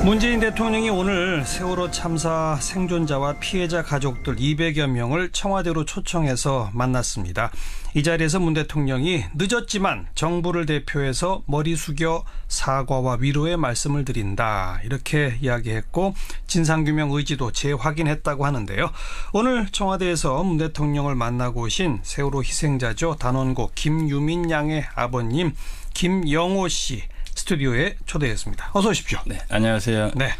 문재인 대통령이 오늘 세월호 참사 생존자와 피해자 가족들 200여 명을 청와대로 초청해서 만났습니다. 이 자리에서 문 대통령이 늦었지만 정부를 대표해서 머리 숙여 사과와 위로의 말씀을 드린다, 이렇게 이야기했고 진상규명 의지도 재확인했다고 하는데요. 오늘 청와대에서 문 대통령을 만나고 오신 세월호 희생자죠. 단원고 김유민 양의 아버님 김영호 씨 스튜디오에 초대했습니다. 어서 오십시오. 네, 안녕하세요. 네,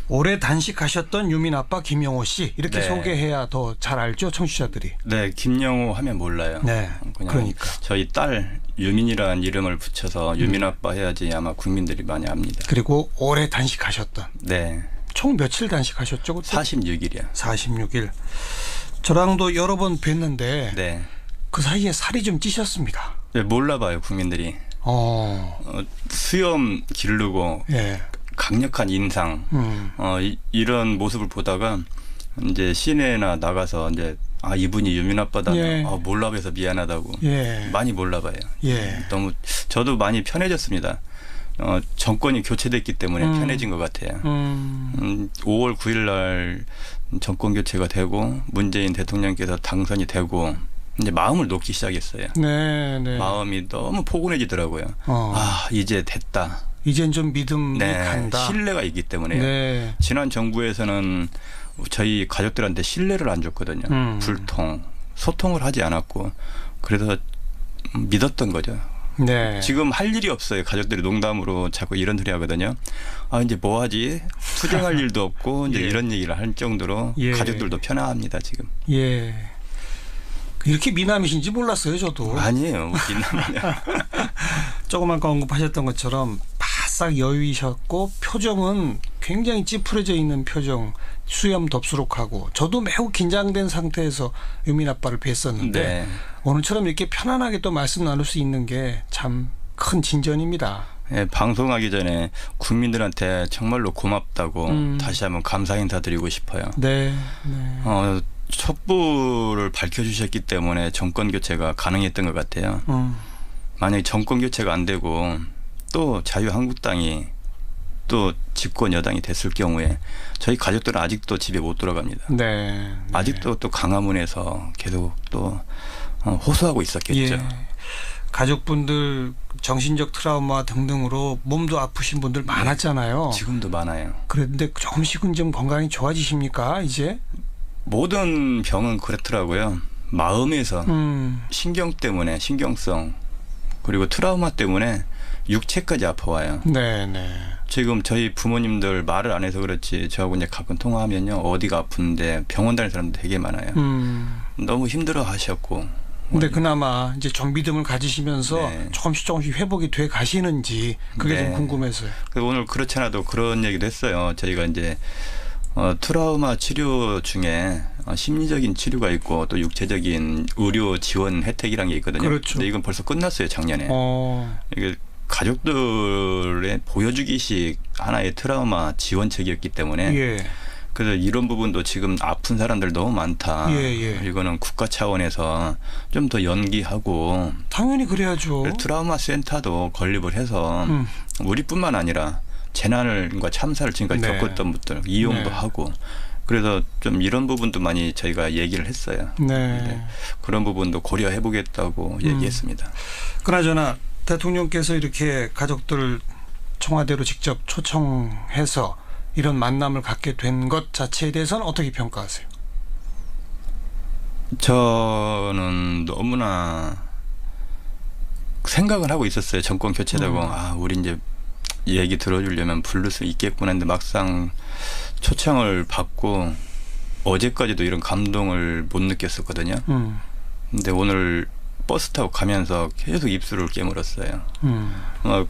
오래 단식하셨던 유민 아빠 김영호 씨, 이렇게 네. 소개해야 더 잘 알죠, 청취자들이. 네, 김영호 하면 몰라요. 네, 그러니까 저희 딸 유민이라는 이름을 붙여서 유민 아빠 해야지 아마 국민들이 많이 압니다. 그리고 오래 단식하셨던. 네, 총 며칠 단식하셨죠? 그때? 46일이요. 46일. 저랑도 여러 번 뵀는데 네, 그 사이에 살이 좀 찌셨습니다. 네, 몰라봐요 국민들이. 수염 기르고 예. 강력한 인상, 이런 모습을 보다가 이제 시내나 나가서 이제 이분이 유민 아빠다. 예. 몰라봐서 미안하다고. 예. 많이 몰라봐요. 예. 너무 저도 많이 편해졌습니다. 정권이 교체됐기 때문에 편해진 것 같아요. 5월 9일 날 정권 교체가 되고 문재인 대통령께서 당선이 되고 이제 마음을 놓기 시작했어요. 네, 네. 마음이 너무 포근해지더라고요. 이제 됐다. 이젠 좀 믿음이 네, 간다. 신뢰가 있기 때문에. 네. 지난 정부에서는 저희 가족들한테 신뢰를 안 줬거든요. 불통, 소통을 하지 않았고 그래서 믿었던 거죠. 네. 지금 할 일이 없어요. 가족들이 농담으로 자꾸 이런 소리 하거든요. 이제 뭐 하지? 투쟁할 일도 없고 이제 예. 이런 얘기를 할 정도로 예. 가족들도 편안합니다 지금. 예. 이렇게 미남이신지 몰랐어요, 저도. 아니에요. 미남이냐. 조금 아까 언급하셨던 것처럼 바싹 여유이셨고 표정은 굉장히 찌푸려져 있는 표정, 수염 덥수룩하고. 저도 매우 긴장된 상태에서 유민 아빠를 뵀었는데 네. 오늘처럼 이렇게 편안하게 또 말씀 나눌 수 있는 게 참 큰 진전입니다. 네, 방송하기 전에 국민들한테 정말로 고맙다고 다시 한번 감사 인사드리고 싶어요. 네. 네. 촛불을 밝혀주셨기 때문에 정권 교체가 가능했던 것 같아요. 만약에 정권 교체가 안 되고 또 자유한국당이 또 집권 여당이 됐을 경우에 저희 가족들은 아직도 집에 못 돌아갑니다. 네. 네. 아직도 또 강화문에서 계속 또 호소하고 있었겠죠. 예. 가족분들 정신적 트라우마 등등으로 몸도 아프신 분들 많았잖아요. 지금도 많아요. 그런데 조금씩은 좀 건강이 좋아지십니까, 이제? 모든 병은 그렇더라고요. 마음에서 신경 때문에, 신경성 그리고 트라우마 때문에 육체까지 아파와요. 네네. 지금 저희 부모님들 말을 안 해서 그렇지 저하고 이제 가끔 통화하면요, 어디가 아픈데 병원 다니는 사람들 되게 많아요. 너무 힘들어 하셨고. 근데 그나마 이제 좀 믿음을 가지시면서 네. 조금씩 회복이 돼 가시는지 그게 네. 좀 궁금해서요. 오늘 그렇지 않아도 그런 얘기도 했어요. 저희가 이제 트라우마 치료 중에 심리적인 치료가 있고 또 육체적인 의료 지원 혜택이라는 게 있거든요. 그렇죠. 근데 이건 벌써 끝났어요, 작년에. 이게 가족들의 보여주기식 하나의 트라우마 지원책이었기 때문에 예. 그래서 이런 부분도 지금 아픈 사람들 너무 많다. 예. 이거는 국가 차원에서 좀 더 연기하고 당연히 그래야죠. 트라우마 센터도 건립을 해서 우리뿐만 아니라 재난과 참사를 지금까지 네. 겪었던 분들 이용도 네. 하고 그래서 좀 이런 부분도 많이 저희가 얘기를 했어요. 네. 그런 부분도 고려해 보겠다고 얘기했습니다. 그나저나 대통령께서 이렇게 가족들 청와대로 직접 초청해서 이런 만남을 갖게 된 것 자체에 대해서는 어떻게 평가하세요? 저는 너무나 생각을 하고 있었어요. 정권 교체되고 우리 이제 얘기 들어주려면 부를 수 있겠구나 했는데 막상 초청을 받고 어제까지도 이런 감동을 못 느꼈었거든요. 근데 오늘 버스 타고 가면서 계속 입술을 깨물었어요. 막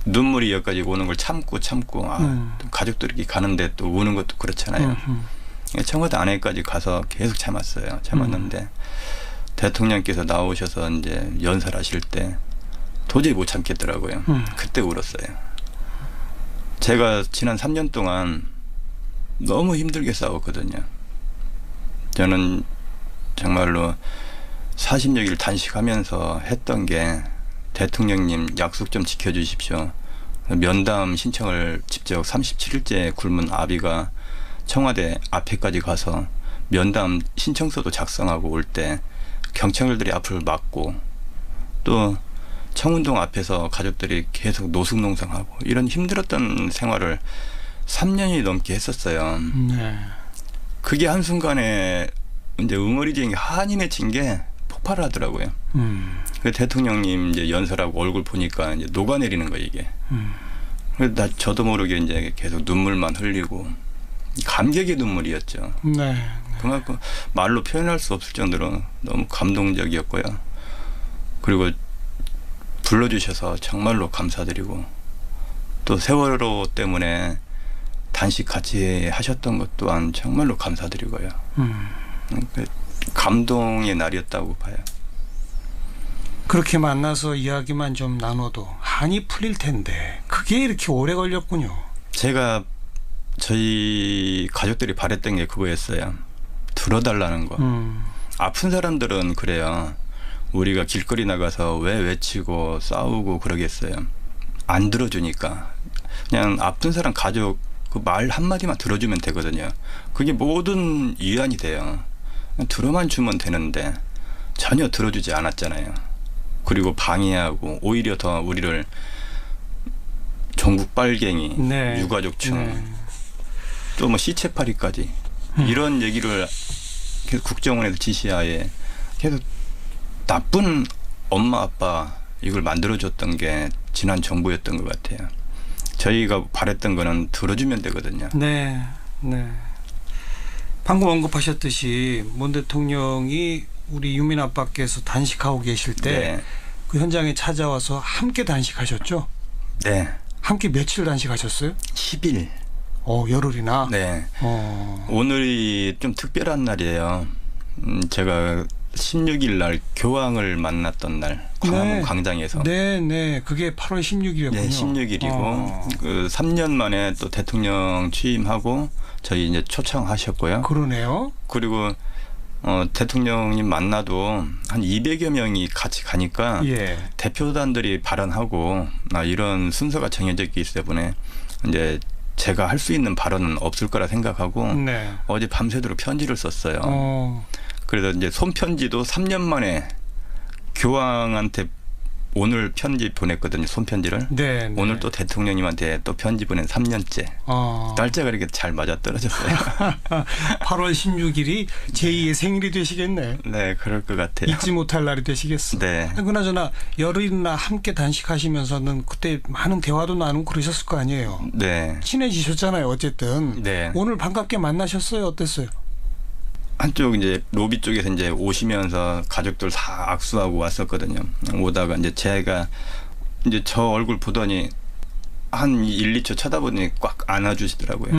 눈물이 여기까지 오는 걸 참고 가족들이 가는데 또 우는 것도 그렇잖아요. 청와대 안에까지 가서 계속 참았는데 대통령께서 나오셔서 이제 연설하실 때 도저히 못 참겠더라고요. 그때 울었어요. 제가 지난 3년 동안 너무 힘들게 싸웠거든요. 저는 정말로 40여일 단식하면서 했던 게 대통령님 약속 좀 지켜주십시오. 면담 신청을 직접 37일째 굶은 아비가 청와대 앞에까지 가서 면담 신청서도 작성하고 올 때 경찰들이 앞을 막고 또 청운동 앞에서 가족들이 계속 노숙농성하고 이런 힘들었던 생활을 3년이 넘게 했었어요. 네. 그게 한순간에 이제 응어리쟁이 한이 맺힌 게 폭발을 하더라고요. 그 대통령님 이제 연설하고 얼굴 보니까 이제 녹아내리는 거예요, 이게. 그래서 저도 모르게 이제 계속 눈물만 흘리고 감격의 눈물이었죠. 네. 그만큼 말로 표현할 수 없을 정도로 너무 감동적이었고요. 그리고 불러주셔서 정말로 감사드리고 또 세월호 때문에 단식 같이 하셨던 것 또한 정말로 감사드리고요. 감동의 날이었다고 봐요. 그렇게 만나서 이야기만 좀 나눠도 한이 풀릴 텐데 그게 이렇게 오래 걸렸군요. 제가 저희 가족들이 바랬던 게 그거였어요. 들어달라는 거. 아픈 사람들은 그래요. 우리가 길거리 나가서 왜 외치고 싸우고 그러겠어요. 안 들어주니까. 그냥 아픈 사람 가족 그 말 한마디만 들어주면 되거든요. 그게 모든 위안이 돼요. 들어만 주면 되는데 전혀 들어주지 않았잖아요. 그리고 방해하고 오히려 더 우리를 종북 빨갱이, 네. 유가족충, 네. 또 뭐 시체파리까지 이런 얘기를 계속 국정원에서 지시하에 계속 나쁜 엄마 아빠 이걸 만들어줬던 게 지난 정부였던 것 같아요. 저희가 바랬던 거는 들어주면 되거든요. 네, 네. 방금 언급하셨듯이 문 대통령이 우리 유민 아빠께서 단식하고 계실 때 그 현장에 찾아와서 함께 단식하셨죠? 네. 함께 며칠 단식하셨어요? 10일. 열흘이나? 네. 오늘이 좀 특별한 날이에요. 제가 16일 날 교황을 만났던 날 광화문 네. 광장에서. 네. 그게 8월 16일이었군요. 네, 16일이고 그 3년 만에 또 대통령 취임하고 저희 이제 초청하셨고요. 그러네요. 그리고 대통령님 만나도 한 200여 명이 같이 가니까 예. 대표단들이 발언하고 이런 순서가 정해져 있기 때문에 이제 제가 할 수 있는 발언은 없을 거라 생각하고 네. 어제 밤새도록 편지를 썼어요. 그래서 이제 손편지도 3년 만에 교황한테 오늘 편지 보냈거든요. 손편지를. 네. 오늘 또 대통령님한테 또 편지 보낸 3년째. 날짜가 이렇게 잘 맞아 떨어졌어요. 8월 16일이 제2의 생일이 되시겠네. 네, 그럴 것 같아요. 잊지 못할 날이 되시겠어. 네. 그나저나 열흘이나 함께 단식하시면서는 그때 많은 대화도 나누고 그러셨을 거 아니에요. 네. 친해지셨잖아요. 어쨌든. 네. 오늘 반갑게 만나셨어요. 어땠어요? 한쪽 이제 로비 쪽에서 이제 오시면서 가족들 다 악수하고 왔었거든요. 오다가 이제 제가 이제 저 얼굴 보더니 한 1, 2초 쳐다보니 꽉 안아주시더라고요.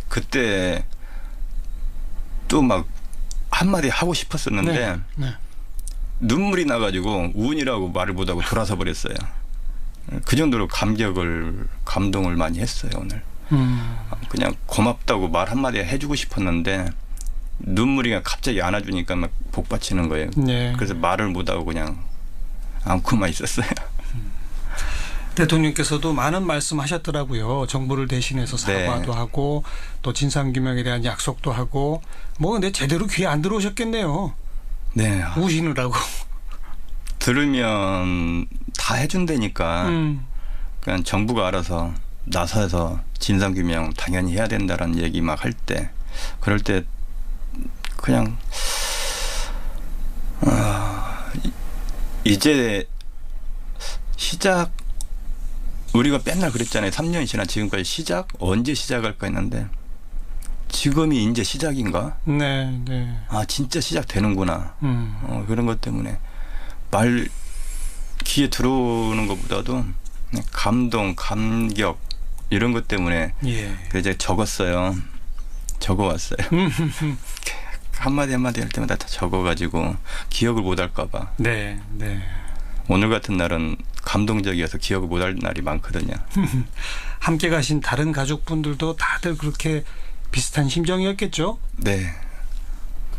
그때 또 막 한마디 하고 싶었었는데 네. 눈물이 나가지고 운이라고 말을 못하고 돌아서 버렸어요. 그 정도로 감동을 많이 했어요, 오늘. 그냥 고맙다고 말 한마디 해주고 싶었는데 눈물이 갑자기 안아주니까 막 복받치는 거예요. 네. 그래서 말을 못하고 그냥 안고만 있었어요. 대통령께서도 많은 말씀하셨더라고요. 정부를 대신해서 사과도 하고 또 진상규명에 대한 약속도 하고 근데 제대로 귀에 안 들어오셨겠네요. 네. 우시느라고. 들으면 다 해준다니까 그냥 정부가 알아서 나서서 진상규명 당연히 해야 된다라는 얘기 막 할 때 그럴 때 그냥 이제 시작 우리가 맨날 그랬잖아요. 3년이 지난 지금까지 시작 언제 시작할까 했는데 지금이 이제 시작인가? 네. 진짜 시작되는구나. 그런 것 때문에 말 귀에 들어오는 것보다도 감동, 감격 이런 것 때문에 이제 적었어요. 적어왔어요. 한마디 할 때마다 다 적어가지고 기억을 못할까 봐. 네. 오늘 같은 날은 감동적이어서 기억을 못할 날이 많거든요. 함께 가신 다른 가족분들도 다들 그렇게 비슷한 심정이었겠죠? 네.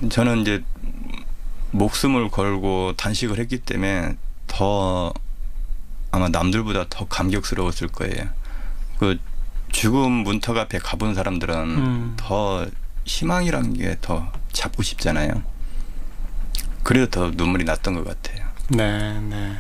저는 이제 목숨을 걸고 단식을 했기 때문에 더 아마 남들보다 더 감격스러웠을 거예요. 그 죽음 문턱 앞에 가본 사람들은 더 희망이란 게 더 잡고 싶잖아요. 그래서 더 눈물이 났던 것 같아요. 네, 네.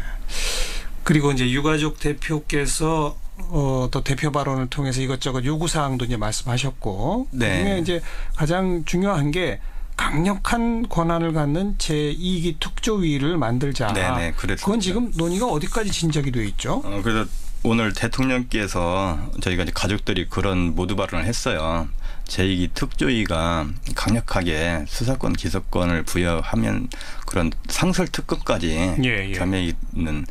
그리고 이제 유가족 대표께서 또 대표 발언을 통해서 이것저것 요구 사항도 이제 말씀하셨고, 네. 그중에 이제 가장 중요한 게 강력한 권한을 갖는 제2기 특조위를 만들자. 네네, 그랬습니다. 그건 지금 논의가 어디까지 진척이 돼 있죠? 그래서 오늘 대통령께서 저희가 이제 가족들이 그런 모두 발언을 했어요. 제2기 특조위가 강력하게 수사권, 기소권을 부여하면 그런 상설 특급까지 예, 예. 겸해 있는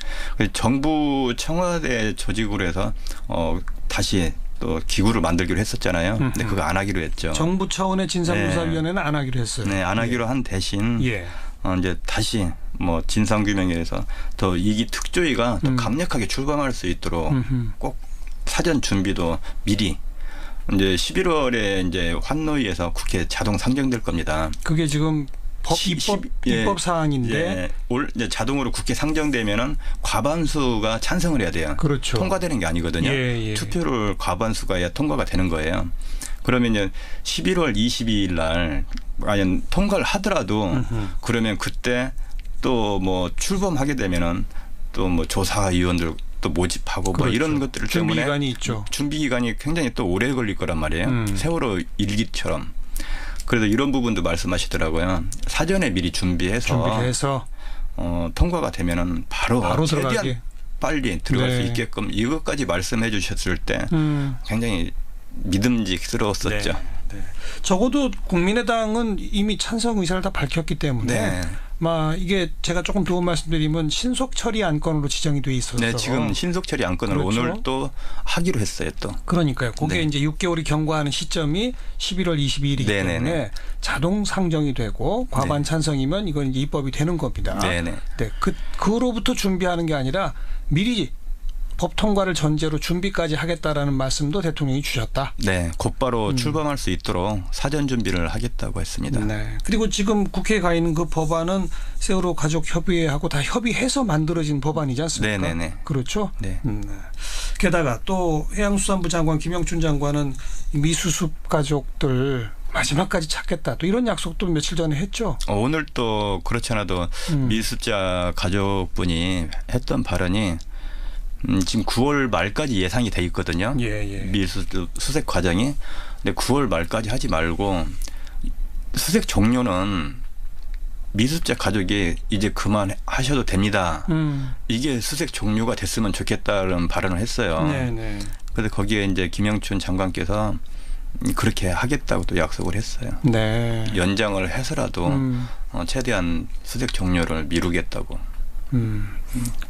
정부 청와대 조직으로 해서 다시 또 기구를 만들기로 했었잖아요. 근데 그거 안 하기로 했죠. 정부 차원의 진상조사위원회는 안 하기로 했어요. 네, 안 하기로 한 대신 예. 이제 다시 뭐 진상규명에서 더 2기 특조위가 더 강력하게 출범할 수 있도록 꼭 사전 준비도 미리 이제 11월에 이제 환노위에서 국회 자동 상정될 겁니다. 그게 지금 예, 입법 사항인데 예, 이제 자동으로 국회 상정되면은 과반수가 찬성을 해야 돼요. 그렇죠. 통과되는 게 아니거든요. 예, 예. 투표를 과반수가 해야 통과가 되는 거예요. 그러면 이제 11월 22일 날 과연 통과를 하더라도 그러면 그때 또 뭐 출범하게 되면은 또 뭐 조사위원들 또 모집하고 그렇죠. 뭐 이런 것들 준비 때문에 기간이 있죠. 준비 기간이 굉장히 또 오래 걸릴 거란 말이에요. 세월호 일기처럼. 그래서 이런 부분도 말씀하시더라고요. 사전에 미리 준비해서 통과가 되면은 바로 최대한 들어가기. 빨리 들어갈 네. 수 있게끔 이것까지 말씀해 주셨을 때 굉장히 믿음직스러웠었죠. 네. 네. 적어도 국민의당은 이미 찬성 의사를 다 밝혔기 때문에 네. 이게 제가 조금 더 말씀드리면 신속 처리 안건으로 지정이 돼 있어서 네, 지금 신속 처리 안건을 그렇죠. 오늘 또 하기로 했어요, 또. 그러니까요. 그게 네. 이제 6개월이 경과하는 시점이 11월 22일이기 네네네. 때문에 자동 상정이 되고 과반 네. 찬성이면 이건 이제 입법이 되는 겁니다. 네네. 네, 그로부터 준비하는 게 아니라 미리 법 통과를 전제로 준비까지 하겠다라는 말씀도 대통령이 주셨다. 네, 곧바로 출범할 수 있도록 사전 준비를 하겠다고 했습니다. 네. 그리고 지금 국회에 가 있는 그 법안은 세월호 가족 협의회하고 다 협의해서 만들어진 법안이지 않습니까? 네네네. 그렇죠. 네. 게다가 또 해양수산부 장관 김영춘 장관은 미수습 가족들 마지막까지 찾겠다. 또 이런 약속도 며칠 전에 했죠. 오늘 또 그렇지 않아도 미수자 가족분이 했던 발언이 지금 9월 말까지 예상이 돼 있거든요. 예. 수색 과정이. 근데 9월 말까지 하지 말고 수색 종료는 미수자 가족이 이제 그만하셔도 됩니다. 이게 수색 종료가 됐으면 좋겠다는 발언을 했어요. 네네. 그래서 거기에 이제 김영춘 장관께서 그렇게 하겠다고 또 약속을 했어요. 네. 연장을 해서라도 최대한 수색 종료를 미루겠다고.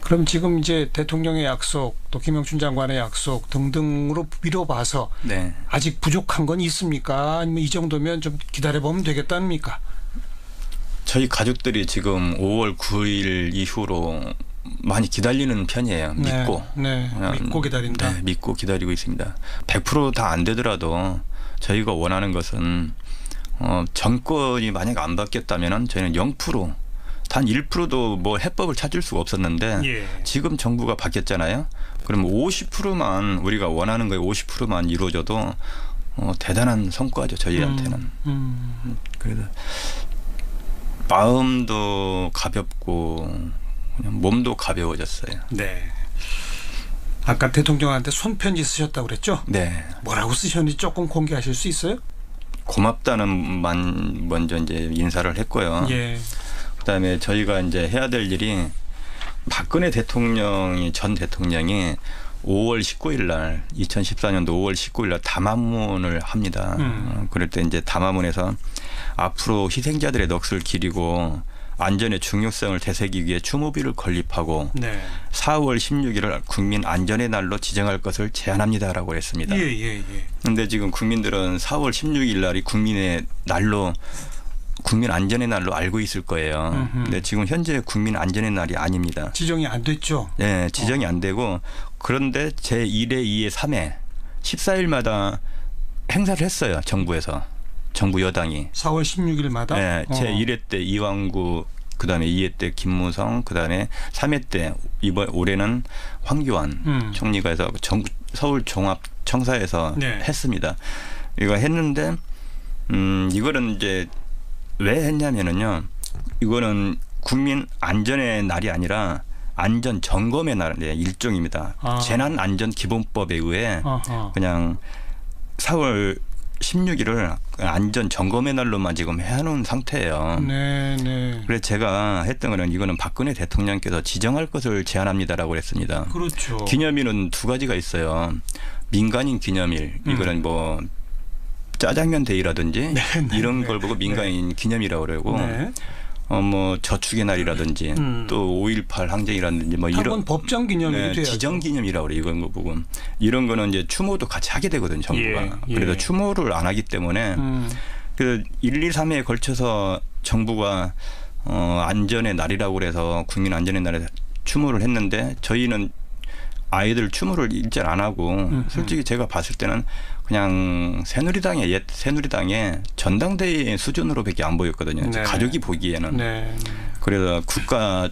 그럼 지금 이제 대통령의 약속, 또 김영춘 장관의 약속 등등으로 미뤄봐서 네. 아직 부족한 건 있습니까? 아니면 이 정도면 좀 기다려보면 되겠답니까? 저희 가족들이 지금 5월 9일 이후로 많이 기다리는 편이에요. 믿고. 네. 믿고 기다린다. 네, 믿고 기다리고 있습니다. 100% 다 안 되더라도 저희가 원하는 것은 정권이 만약 안 바뀌었다면 저희는 0%, 단 1%도 뭐 해법을 찾을 수가 없었는데 예. 지금 정부가 바뀌었잖아요. 그럼 50%만 우리가 원하는 거에 50%만 이루어져도 대단한 성과죠. 저희한테는. 그래서 마음도 가볍고 그냥 몸도 가벼워졌어요. 네. 아까 대통령한테 손편지 쓰셨다고 그랬죠? 네. 뭐라고 쓰셨는지 조금 공개하실 수 있어요? 고맙다는 만 먼저 이제 인사를 했고요. 예. 그다음에 저희가 이제 해야 될 일이 박근혜 전 대통령이 5월 19일 날 2014년도 5월 19일 날 담화문을 합니다. 그럴 때 이제 담화문에서 앞으로 희생자들의 넋을 기리고 안전의 중요성을 되새기기 위해 추모비를 건립하고 네. 4월 16일을 국민 안전의 날로 지정할 것을 제안합니다라고 했습니다. 그런데 지금 국민들은 4월 16일 날이 국민 안전의 날로 알고 있을 거예요. 근데 지금 현재 국민 안전의 날이 아닙니다. 지정이 안 됐죠? 네, 지정이 안 되고 그런데 제1회, 2회, 3회 14일마다 행사를 했어요. 정부 여당이. 4월 16일마다? 네, 제1회 때 이왕구 그다음에 2회 때 김무성, 그다음에 3회 때 이번 올해는 황교안 총리가 해서 서울 종합청사에서 네. 했습니다. 이거 했는데 이거는 이제 왜 했냐면은요. 이거는 국민 안전의 날이 아니라 안전 점검의 날의 일종입니다. 재난안전기본법에 의해 그냥 4월 16일을 안전 점검의 날로만 지금 해놓은 상태예요. 네. 그래서 제가 했던 거는 이거는 박근혜 대통령께서 지정할 것을 제안합니다라고 했습니다. 그렇죠. 기념일은 두 가지가 있어요. 민간인 기념일, 이거는 뭐 짜장면 데이라든지 이런 걸 보고 민간인 기념이라고 그러고 뭐 저축의 날이라든지 또 5.18 항쟁이라든지 뭐 이런 법정 기념일이 돼야죠. 지정 기념이라고 그래 이건 거 보고 이런 거는 이제 추모도 같이 하게 되거든요 정부가. 그래서 추모를 안 하기 때문에 그 1, 2, 3회에 걸쳐서 정부가 안전의 날이라고 그래서 국민 안전의 날에 추모를 했는데 저희는 아이들 추모를 일절 안 하고 솔직히 제가 봤을 때는 그냥 새누리당의 전당대회 수준으로밖에 안 보였거든요. 네. 가족이 보기에는. 네. 그래서 국가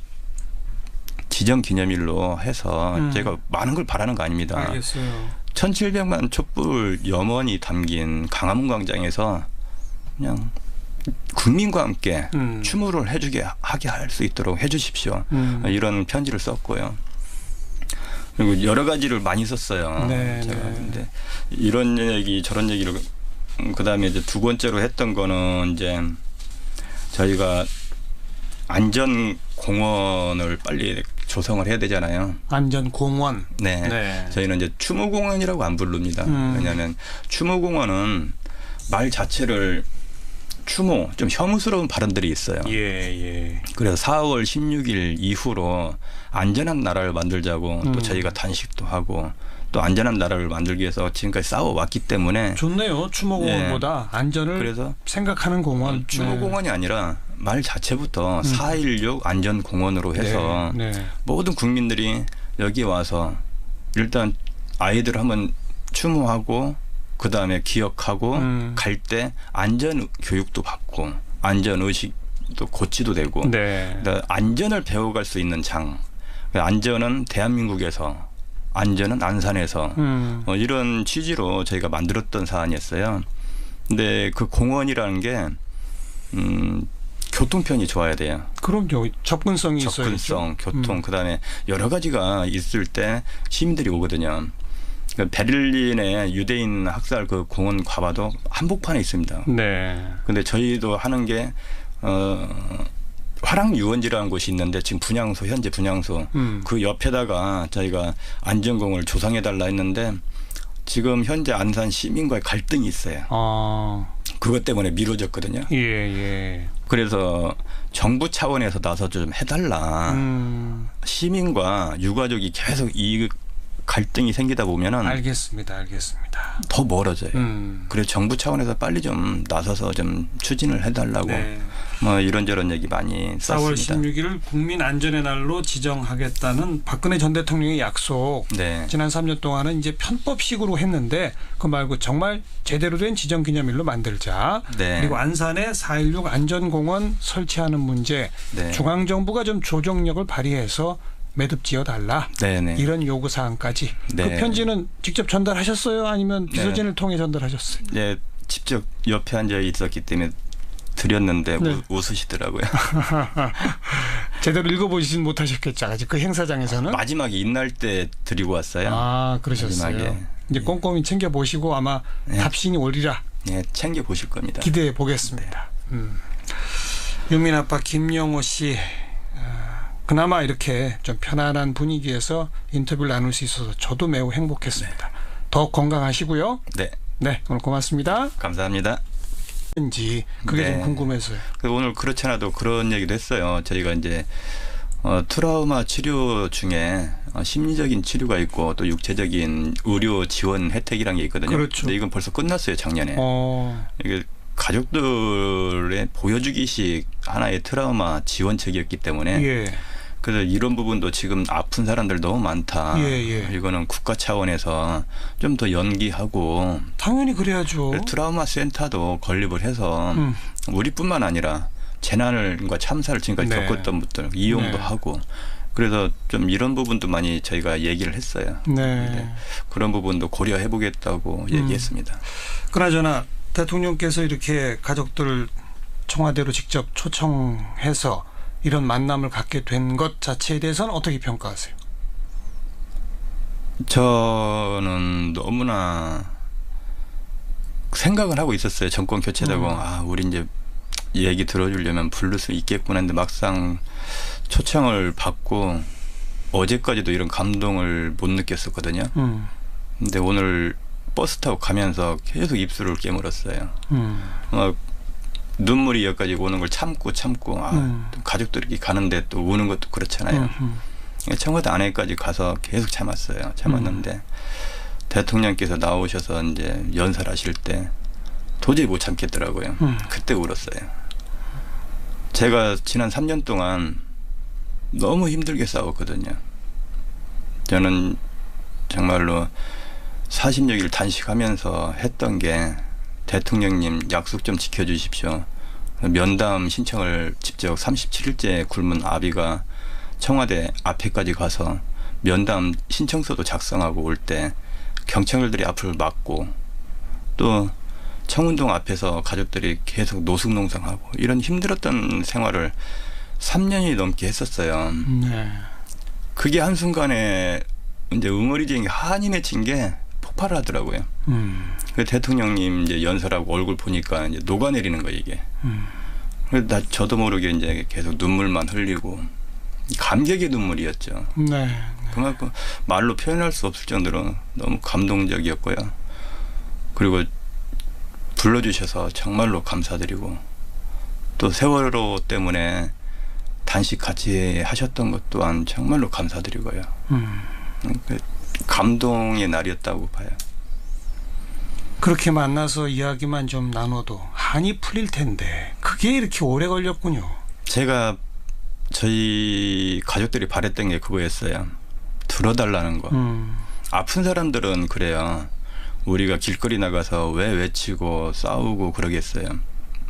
지정 기념일로 해서 제가 많은 걸 바라는 거 아닙니다. 알겠어요. 1700만 촛불 염원이 담긴 광화문 광장에서 그냥 국민과 함께 추모를 하게 할 수 있도록 해 주십시오. 이런 편지를 썼고요. 그리고 여러 가지를 많이 썼어요. 제가 근데 이런 얘기 저런 얘기를 그다음에 이제 두 번째로 했던 거는 이제 저희가 안전 공원을 빨리 조성을 해야 되잖아요. 안전 공원. 네. 저희는 이제 추모 공원이라고 안 부릅니다. 왜냐하면 추모 공원은 말 자체를 추모 좀 혐오스러운 발언들이 있어요. 그래서 4월 16일 이후로 안전한 나라를 만들자고 또 저희가 단식도 하고 또 안전한 나라를 만들기 위해서 지금까지 싸워왔기 때문에 좋네요. 추모공원보다 안전을 그래서 생각하는 공원. 추모공원이 아니라 말 자체부터 4.16 안전공원으로 해서 모든 국민들이 여기 와서 일단 아이들 한번 추모하고 그다음에 기억하고 갈 때 안전 교육도 받고 안전 의식도 고치도 되고 그러니까 안전을 배워갈 수 있는 장. 안전은 대한민국에서 안전은 안산에서 이런 취지로 저희가 만들었던 사안이었어요. 근데 그 공원이라는 게 교통편이 좋아야 돼요. 그럼요. 접근성이 있어야죠. 접근성, 교통, 그다음에 여러 가지가 있을 때 시민들이 오거든요. 베를린의 유대인 학살 그 공원 가봐도 한복판에 있습니다. 근데 저희도 하는 게 화랑 유원지라는 곳이 있는데 지금 분향소 현재 분향소 그 옆에다가 저희가 안전공을 조성해달라 했는데 지금 현재 안산 시민과의 갈등이 있어요. 그것 때문에 미뤄졌거든요. 그래서 정부 차원에서 나서 좀 해달라. 시민과 유가족이 계속 이 갈등이 생기다 보면은 알겠습니다. 더 멀어져요. 그래서 정부 차원에서 빨리 좀 나서서 좀 추진을 해달라고 뭐 이런저런 얘기 많이 썼습니다. 4월 16일을 국민 안전의 날로 지정하겠다는 박근혜 전 대통령의 약속. 지난 3년 동안은 이제 편법식으로 했는데 그거 말고 정말 제대로 된 지정기념일로 만들자. 그리고 안산에 4.16 안전공원 설치하는 문제. 중앙정부가 좀 조정력을 발휘해서 매듭 지어달라. 이런 요구사항까지. 그 편지는 직접 전달하셨어요? 아니면 비서진을 통해 전달하셨어요? 네. 직접 옆에 앉아 있었기 때문에 드렸는데 웃으시더라고요. 제대로 읽어보시진 못하셨겠죠. 아직 그 행사장에서는. 마지막에 인날 때 드리고 왔어요. 그러셨어요. 마지막에. 이제 꼼꼼히 챙겨보시고 아마 답신이 오리라. 챙겨보실 겁니다. 기대해 보겠습니다. 유민 아빠 김영호 씨. 그나마 이렇게 좀 편안한 분위기에서 인터뷰를 나눌 수 있어서 저도 매우 행복했습니다. 더 건강하시고요. 오늘 고맙습니다. 감사합니다. 그게 좀 궁금해서요. 오늘 그렇지 않아도 그런 얘기도 했어요. 저희가 이제 트라우마 치료 중에 심리적인 치료가 있고 또 육체적인 의료 지원 혜택이라는 게 있거든요. 근데 이건 벌써 끝났어요, 작년에. 이게 가족들의 보여주기식 하나의 트라우마 지원책이었기 때문에 그래서 이런 부분도 지금 아픈 사람들 너무 많다. 이거는 국가 차원에서 좀 더 연기하고 당연히 그래야죠. 트라우마 센터도 건립을 해서 우리뿐만 아니라 재난과 참사를 지금까지 네. 겪었던 분들 이용도 네. 하고 그래서 좀 이런 부분도 많이 저희가 얘기를 했어요. 네. 그런 부분도 고려해 보겠다고 얘기했습니다. 그나저나 대통령께서 이렇게 가족들 청와대로 직접 초청해서 이런 만남을 갖게 된 것 자체에 대해서는 어떻게 평가하세요? 저는 너무나 생각을 하고 있었어요. 정권 교체되고 우리 이제 얘기 들어주려면 부를 수 있겠구나 했는데 막상 초청을 받고 어제까지도 이런 감동을 못 느꼈었거든요. 근데 오늘 버스 타고 가면서 계속 입술을 깨물었어요. 막 눈물이 여기까지 오는 걸 참고 가족들이 가는데 또 우는 것도 그렇잖아요. 청와대 안에까지 가서 계속 참았어요. 참았는데 대통령께서 나오셔서 이제 연설하실 때 도저히 못 참겠더라고요. 그때 울었어요. 제가 지난 3년 동안 너무 힘들게 싸웠거든요. 저는 정말로 40여일 단식하면서 했던 게 대통령님 약속 좀 지켜주십시오. 면담 신청을 직접 37일째 굶은 아비가 청와대 앞에까지 가서 면담 신청서도 작성하고 올 때 경찰들이 앞을 막고 또 청운동 앞에서 가족들이 계속 노숙농성하고 이런 힘들었던 생활을 3년이 넘게 했었어요. 네. 그게 한순간에 이제 응어리쟁이 한이 맺힌 게 폭발을 하더라고요. 그 대통령님 이제 연설하고 얼굴 보니까 이제 녹아내리는 거예요, 이게. 그래서 저도 모르게 이제 계속 눈물만 흘리고 감격의 눈물이었죠. 네. 그만큼 말로 표현할 수 없을 정도로 너무 감동적이었고요. 그리고 불러주셔서 정말로 감사드리고 또 세월호 때문에 단식 같이 하셨던 것 또한 정말로 감사드리고요. 감동의 날이었다고 봐요. 그렇게 만나서 이야기만 좀 나눠도 한이 풀릴 텐데 그게 이렇게 오래 걸렸군요. 제가 저희 가족들이 바랬던 게 그거였어요. 들어달라는 거. 아픈 사람들은 그래요. 우리가 길거리 나가서 왜 외치고 싸우고 그러겠어요.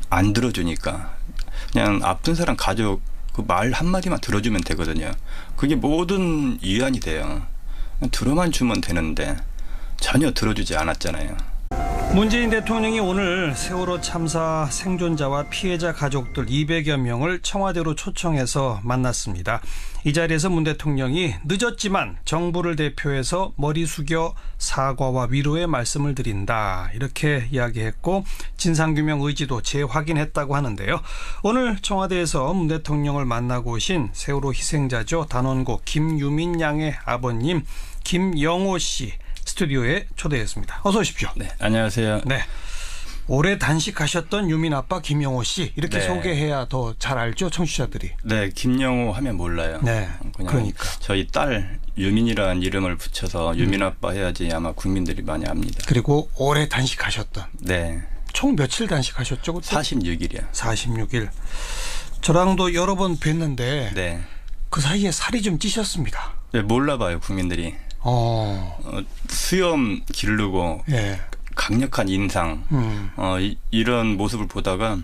안 들어주니까. 그냥 아픈 사람 가족 그 말 한마디만 들어주면 되거든요. 그게 모든 위안이 돼요. 들어만 주면 되는데 전혀 들어주지 않았잖아요. 문재인 대통령이 오늘 세월호 참사 생존자와 피해자 가족들 200여 명을 청와대로 초청해서 만났습니다. 이 자리에서 문 대통령이 늦었지만 정부를 대표해서 머리 숙여 사과와 위로의 말씀을 드린다 이렇게 이야기했고 진상규명 의지도 재확인했다고 하는데요. 오늘 청와대에서 문 대통령을 만나고 오신 세월호 희생자죠. 단원고 김유민 양의 아버님 김영호 씨 스튜디오에 초대했습니다. 어서 오십시오. 네, 안녕하세요. 네. 오래 단식하셨던 유민 아빠 김영호 씨 이렇게 네. 소개해야 더 잘 알죠, 청취자들이. 네, 김영호 하면 몰라요. 네, 그냥 그러니까. 저희 딸 유민이라는 이름을 붙여서 유민 아빠 해야지 아마 국민들이 많이 압니다. 그리고 오래 단식하셨던. 네, 총 며칠 단식하셨죠? 그때? 46일이요. 46일. 저랑도 여러 번 뵀는데 네, 그 사이에 살이 좀 찌셨습니다. 네 몰라봐요 국민들이. 수염 기르고 예. 강력한 인상 이런 모습을 보다가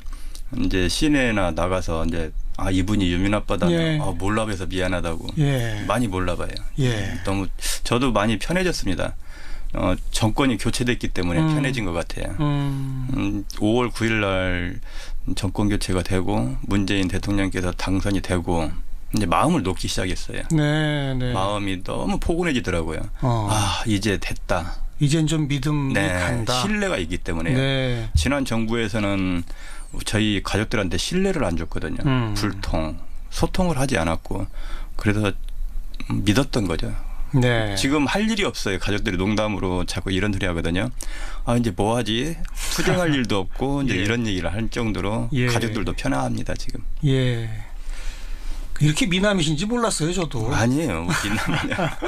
이제 시내나 나가서 이제 이분이 유민 아빠다. 예. 몰라봐서 미안하다고. 예. 많이 몰라봐요. 예. 너무 저도 많이 편해졌습니다. 정권이 교체됐기 때문에 편해진 것 같아요. 5월 9일 날 정권 교체가 되고 문재인 대통령께서 당선이 되고 이제 마음을 놓기 시작했어요. 네, 네. 마음이 너무 포근해지더라고요. 이제 됐다. 이젠 좀 믿음이 간다. 신뢰가 있기 때문에요. 네. 지난 정부에서는 저희 가족들한테 신뢰를 안 줬거든요. 불통, 소통을 하지 않았고 그래서 믿었던 거죠. 네. 지금 할 일이 없어요. 가족들이 농담으로 자꾸 이런 소리 하거든요. 이제 뭐 하지? 투쟁할 일도 없고 이제 예. 이런 얘기를 할 정도로 예. 가족들도 편안합니다 지금. 예. 이렇게 미남이신지 몰랐어요, 저도. 아니에요. 미남이냐.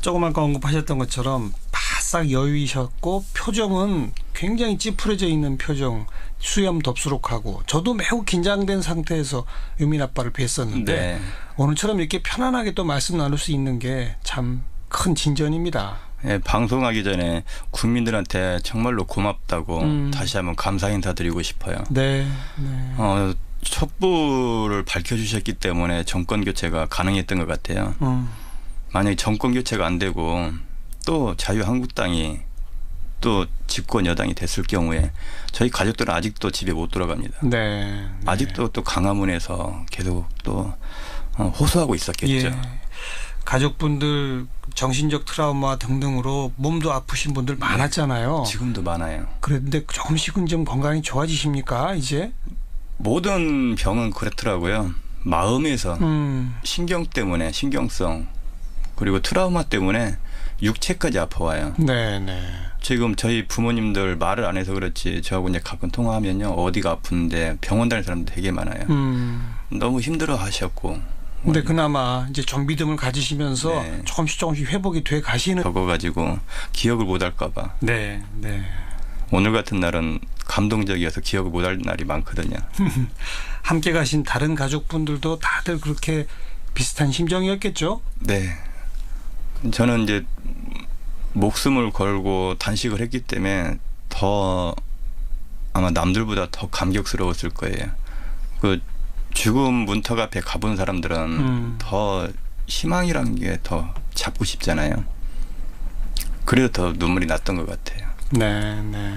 조금 아까 언급하셨던 것처럼 바싹 여유이셨고 표정은 굉장히 찌푸려져 있는 표정, 수염 덥수룩하고 저도 매우 긴장된 상태에서 유민 아빠를 뵀었는데 네. 오늘처럼 이렇게 편안하게 또 말씀 나눌 수 있는 게 참 큰 진전입니다. 네, 방송하기 전에 국민들한테 정말로 고맙다고 다시 한번 감사 인사드리고 싶어요. 네. 네. 촛불을 밝혀주셨기 때문에 정권 교체가 가능했던 것 같아요. 만약에 정권 교체가 안 되고 또 자유한국당이 또 집권 여당이 됐을 경우에 저희 가족들은 아직도 집에 못 돌아갑니다. 네. 아직도 또 강화문에서 계속 또 호소하고 있었겠죠. 예. 가족분들 정신적 트라우마 등등으로 몸도 아프신 분들 많았잖아요. 지금도 많아요. 그런데 조금씩은 좀 건강이 좋아지십니까 이제? 모든 병은 그렇더라고요. 마음에서 신경 때문에 신경성 그리고 트라우마 때문에 육체까지 아파와요. 네네. 지금 저희 부모님들 말을 안 해서 그렇지 저하고 이제 가끔 통화하면요 어디가 아픈데 병원 다니는 사람들 되게 많아요. 너무 힘들어 하셨고. 근데 그나마 이제 좀 믿음을 가지시면서 네. 조금씩 회복이 돼 가시는. 적어가지고 기억을 못 할까봐. 네, 네. 오늘 같은 날은 감동적이어서 기억을 못 할 날이 많거든요. 함께 가신 다른 가족분들도 다들 그렇게 비슷한 심정이었겠죠? 네. 저는 이제 목숨을 걸고 단식을 했기 때문에 더 아마 남들보다 더 감격스러웠을 거예요. 그 죽음 문턱 앞에 가본 사람들은 더 희망이라는 게 더 잡고 싶잖아요. 그래서 더 눈물이 났던 것 같아요. 네, 네.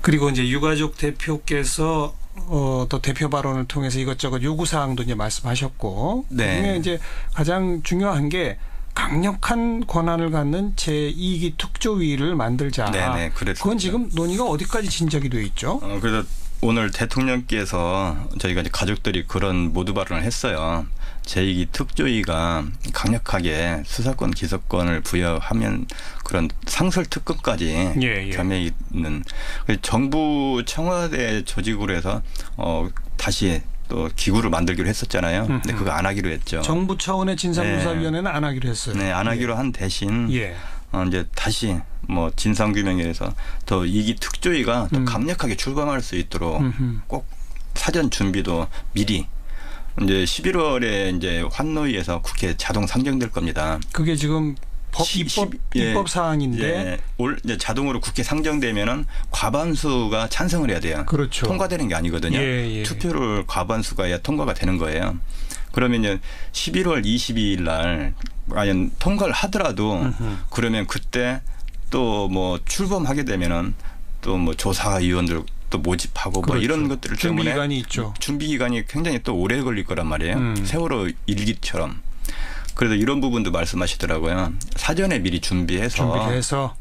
그리고 이제 유가족 대표께서 또 대표 발언을 통해서 이것저것 요구 사항도 이제 말씀하셨고, 네. 그중에 이제 가장 중요한 게 강력한 권한을 갖는 제2기 특조위를 만들자. 네네, 그랬습니다. 그건 지금 논의가 어디까지 진척이 돼 있죠? 그래서 오늘 대통령께서 저희가 이제 가족들이 그런 모두 발언을 했어요. 제2기 특조위가 강력하게 수사권, 기소권을 부여하면 그런 상설 특검까지 겸해 있는 정부 청와대 조직으로 해서 다시 또 기구를 만들기로 했었잖아요. 근데 그거 안 하기로 했죠. 정부 차원의 진상조사위원회는 안 하기로 했어요. 네, 안 하기로 한 대신 이제 다시 뭐 진상규명에서 더 2기 특조위가 더 강력하게 출범할 수 있도록 꼭 사전 준비도 미리 이제 11월에 이제 환노위에서 국회 자동 상정될 겁니다. 그게 지금 입법 사항인데 이제 자동으로 국회 상정되면은 과반수가 찬성을 해야 돼요. 그렇죠. 통과되는 게 아니거든요. 투표를 과반수가 해야 통과가 되는 거예요. 그러면 이제 11월 22일 날 과연 통과를 하더라도 그러면 그때 또 뭐 출범하게 되면은 또 뭐 조사위원들 또 모집하고 그렇죠. 뭐 이런 것들 때문에 준비 기간이 있죠. 준비 기간이 굉장히 또 오래 걸릴 거란 말이에요. 세월호 일기처럼. 그래서 이런 부분도 말씀하시더라고요. 사전에 미리 준비해서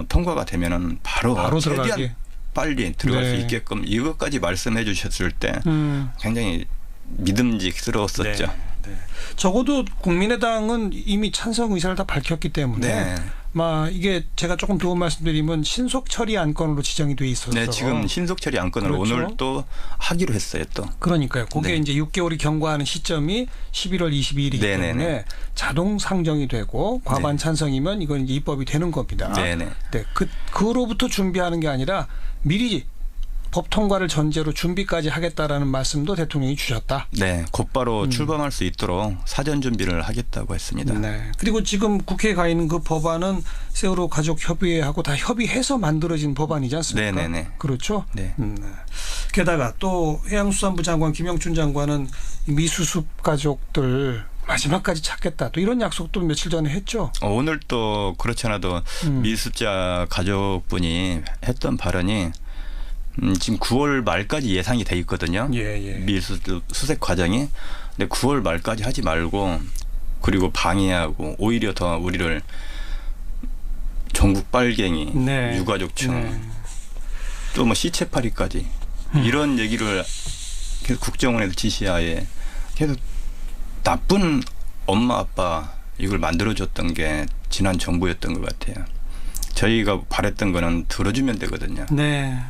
통과가 되면은 바로 최대한 빨리 들어갈 수 있게끔 이것까지 말씀해 주셨을 때 굉장히 믿음직스러웠었죠. 네. 적어도 국민의당은 이미 찬성 의사를 다 밝혔기 때문에 이게 제가 조금 더 말씀드리면 신속 처리 안건으로 지정이 돼 있어서 네, 지금 신속 처리 안건을 오늘 또 하기로 했어요, 또. 그러니까요. 그게 이제 6개월이 경과하는 시점이 11월 22일이기 때문에 자동 상정이 되고 과반 찬성이면 이건 이제 입법이 되는 겁니다. 네, 그로부터 준비하는 게 아니라 미리 법 통과를 전제로 준비까지 하겠다라는 말씀도 대통령이 주셨다. 네, 곧바로 출범할 수 있도록 사전 준비를 하겠다고 했습니다. 네. 그리고 지금 국회에 가 있는 그 법안은 세월호 가족 협의회하고 다 협의해서 만들어진 법안이지 않습니까? 네네네. 그렇죠. 네. 게다가 또 해양수산부 장관 김영춘 장관은 미수습 가족들 마지막까지 찾겠다. 또 이런 약속도 며칠 전에 했죠. 오늘 또 그렇지 않아도 미수자 가족분이 했던 발언이 지금 9월 말까지 예상이 돼 있거든요. 미수색 과정이. 근데 9월 말까지 하지 말고 그리고 방해하고 오히려 더 우리를 종북 빨갱이, 유가족층, 또 뭐 시체파리까지 이런 얘기를 계속 국정원에서 지시하에 계속 나쁜 엄마 아빠 이걸 만들어줬던 게 지난 정부였던 것 같아요. 저희가 바랬던 거는 들어주면 되거든요. 네.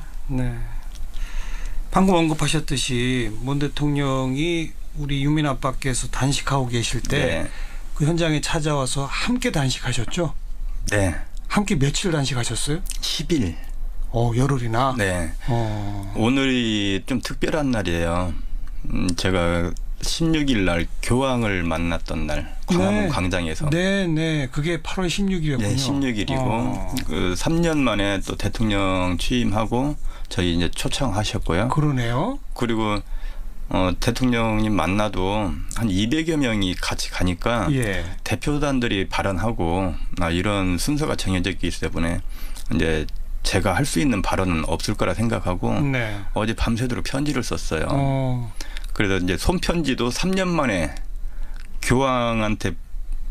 방금 언급하셨듯이 문 대통령이 우리 유민 아빠께서 단식하고 계실 때 그 현장에 찾아와서 함께 단식하셨죠? 네. 함께 며칠 단식하셨어요? 10일. 열흘이나? 네. 오늘이 좀 특별한 날이에요. 제가 16일 날 교황을 만났던 날. 광화문 네. 광장에서. 네. 그게 8월 16일이었군요. 네, 16일이고 그 3년 만에 또 대통령 취임하고 저희 이제 초청하셨고요. 그러네요. 그리고 대통령님 만나도 한 200여 명이 같이 가니까 예. 대표단들이 발언하고 이런 순서가 정해져 있기 때문에 이제 제가 할 수 있는 발언은 없을 거라 생각하고 네. 어제 밤새도록 편지를 썼어요. 그래서 이제 손편지도 3년 만에 교황한테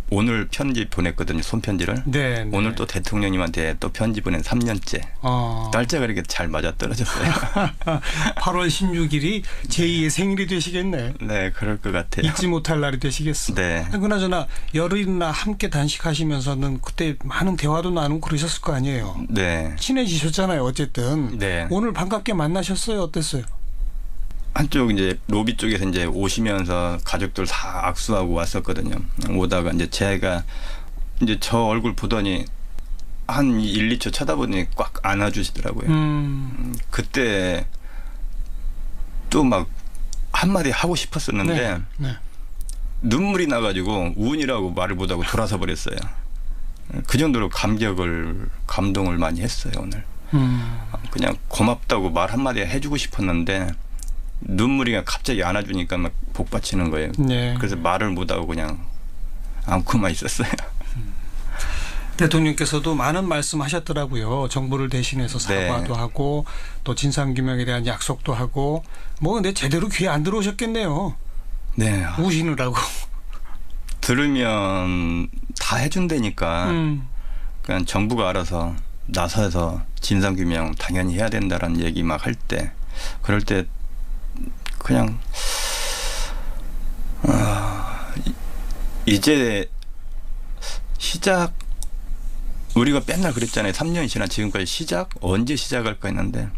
오늘 편지 보냈거든요. 손편지를. 네. 오늘 또 대통령님한테 또 편지 보낸 3년째. 날짜가 이렇게 잘 맞아 떨어졌어요. 8월 16일이 제2의 생일이 되시겠네. 네, 그럴 것 같아요. 잊지 못할 날이 되시겠어. 네. 그나저나 열흘이나 함께 단식하시면서는 그때 많은 대화도 나누고 그러셨을 거 아니에요. 네. 친해지셨잖아요. 어쨌든. 네. 오늘 반갑게 만나셨어요. 어땠어요? 한쪽 이제 로비 쪽에서 이제 오시면서 가족들 다 악수하고 왔었거든요. 오다가 이제 제가 이제 저 얼굴 보더니 한 1, 2초 쳐다보더니 꽉 안아주시더라고요. 그때 또 막 한마디 하고 싶었었는데 네. 눈물이 나가지고 운이라고 말을 못하고 돌아서 버렸어요. 그 정도로 감동을 많이 했어요, 오늘. 그냥 고맙다고 말 한마디 해주고 싶었는데 눈물이 갑자기 안아주니까 막 복받치는 거예요. 네. 그래서 말을 못하고 그냥 안고만 있었어요. 대통령께서도 많은 말씀하셨더라고요. 정부를 대신해서 사과도 네. 하고 또 진상규명에 대한 약속도 하고 근데 제대로 귀에 안 들어오셨겠네요. 네. 우시느라고. 들으면 다 해준다니까 그냥 정부가 알아서 나서서 진상규명 당연히 해야 된다라는 얘기 막 할 때 그럴 때 그냥 이제 시작 우리가 맨날 그랬잖아요. 3년이 지난 지금까지 시작 언제 시작할까 했는데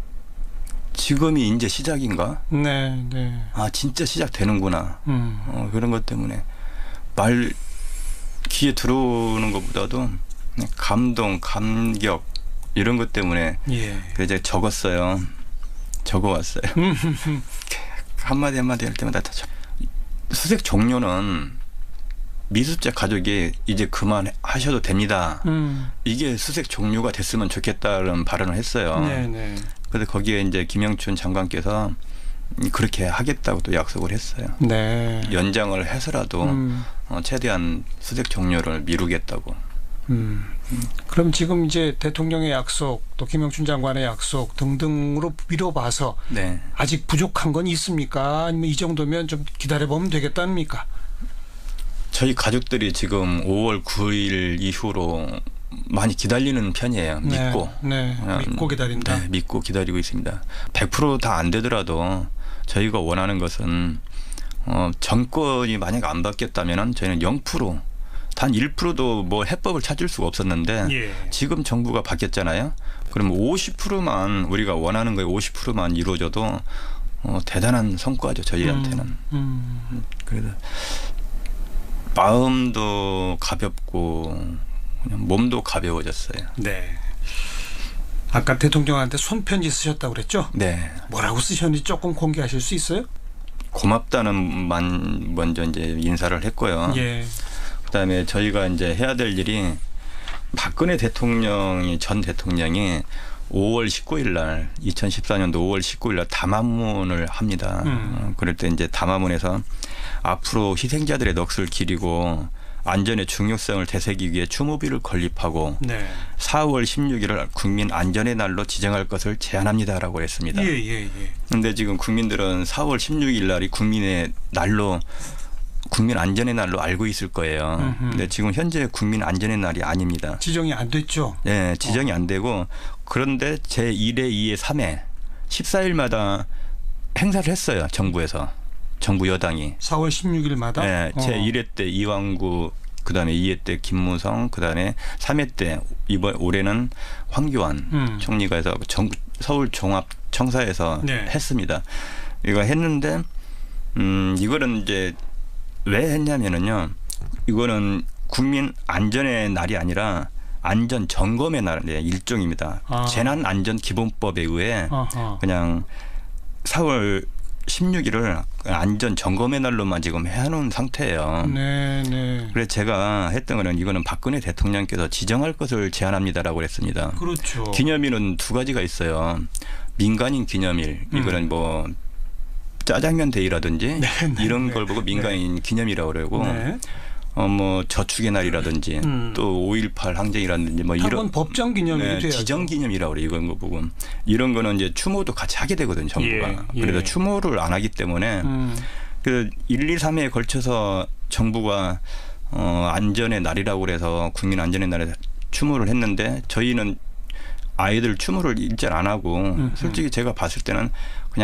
지금이 이제 시작인가? 네. 진짜 시작되는구나. 그런 것 때문에 말 귀에 들어오는 것보다도 감동, 감격 이런 것 때문에 이제 적었어요. 적어왔어요. 한마디 할 때마다 다 수색 종료는 미수자 가족이 이제 그만하셔도 됩니다. 이게 수색 종료가 됐으면 좋겠다는 발언을 했어요. 네. 그래서 거기에 이제 김영춘 장관께서 그렇게 하겠다고 또 약속을 했어요. 네. 연장을 해서라도 최대한 수색 종료를 미루겠다고. 그럼 지금 이제 대통령의 약속 또 김영춘 장관의 약속 등등으로 미뤄봐서 네. 아직 부족한 건 있습니까? 아니면 이 정도면 좀 기다려보면 되겠답니까? 저희 가족들이 지금 5월 9일 이후로 많이 기다리는 편이에요. 믿고. 네. 믿고 기다린다. 네, 믿고 기다리고 있습니다. 100% 다 안 되더라도 저희가 원하는 것은 정권이 만약 안 바뀌었다면 저희는 0%, 단 1%도 뭐 해법을 찾을 수가 없었는데 지금 정부가 바뀌었잖아요. 그럼 50%만 우리가 원하는 거에 50%만 이루어져도 대단한 성과죠. 저희한테는. 그래서 마음도 가볍고 그냥 몸도 가벼워졌어요. 네. 아까 대통령한테 손편지 쓰셨다고 그랬죠? 네. 뭐라고 쓰셨는지 조금 공개하실 수 있어요? 고맙다는 만 먼저 이제 인사를 했고요. 그다음에 저희가 이제 해야 될 일이 박근혜 전 대통령이 5월 19일 날 2014년도 5월 19일 날 담화문을 합니다. 그럴 때 이제 담화문에서 앞으로 희생자들의 넋을 기리고 안전의 중요성을 되새기기 위해 추모비를 건립하고 4월 16일을 국민 안전의 날로 지정할 것을 제안합니다라고 했습니다. 그런데 지금 국민들은 4월 16일 날이 국민의 날로 국민 안전의 날로 알고 있을 거예요. 근데 지금 현재 국민 안전의 날이 아닙니다. 지정이 안 됐죠? 네, 지정이 안 되고 그런데 제1회, 2회, 3회 14일마다 행사를 했어요. 정부에서. 정부 여당이. 4월 16일마다? 네, 제1회 때 이왕구, 그다음에 2회 때 김무성, 그다음에 3회 때 이번 올해는 황교안 총리가 해서 서울 종합청사에서 했습니다. 이거 했는데 이거는 이제 왜 했냐면은요. 이거는 국민 안전의 날이 아니라 안전 점검의 날의 일종입니다. 재난안전기본법에 의해 그냥 4월 16일을 안전 점검의 날로만 지금 해놓은 상태예요. 네, 네. 그래서 제가 했던 거는 이거는 박근혜 대통령께서 지정할 것을 제안합니다라고 했습니다. 그렇죠. 기념일은 두 가지가 있어요. 민간인 기념일, 이거는 뭐 짜장면 데이라든지 이런 걸 보고 민간인 기념이라고 그러고 네. 뭐 저축의 날이라든지 또 5.18 항쟁이라든지 뭐 이런 법정 기념일이 돼야죠. 지정 기념이라고 그래요. 이런 거 보고 이런 거는 이제 추모도 같이 하게 되거든요. 정부가. 예. 그래서 추모를 안 하기 때문에 그 1, 2, 3회에 걸쳐서 정부가 안전의 날이라고 그래서 국민 안전의 날에 추모를 했는데 저희는 아이들 추모를 일절 안 하고 솔직히 제가 봤을 때는 그냥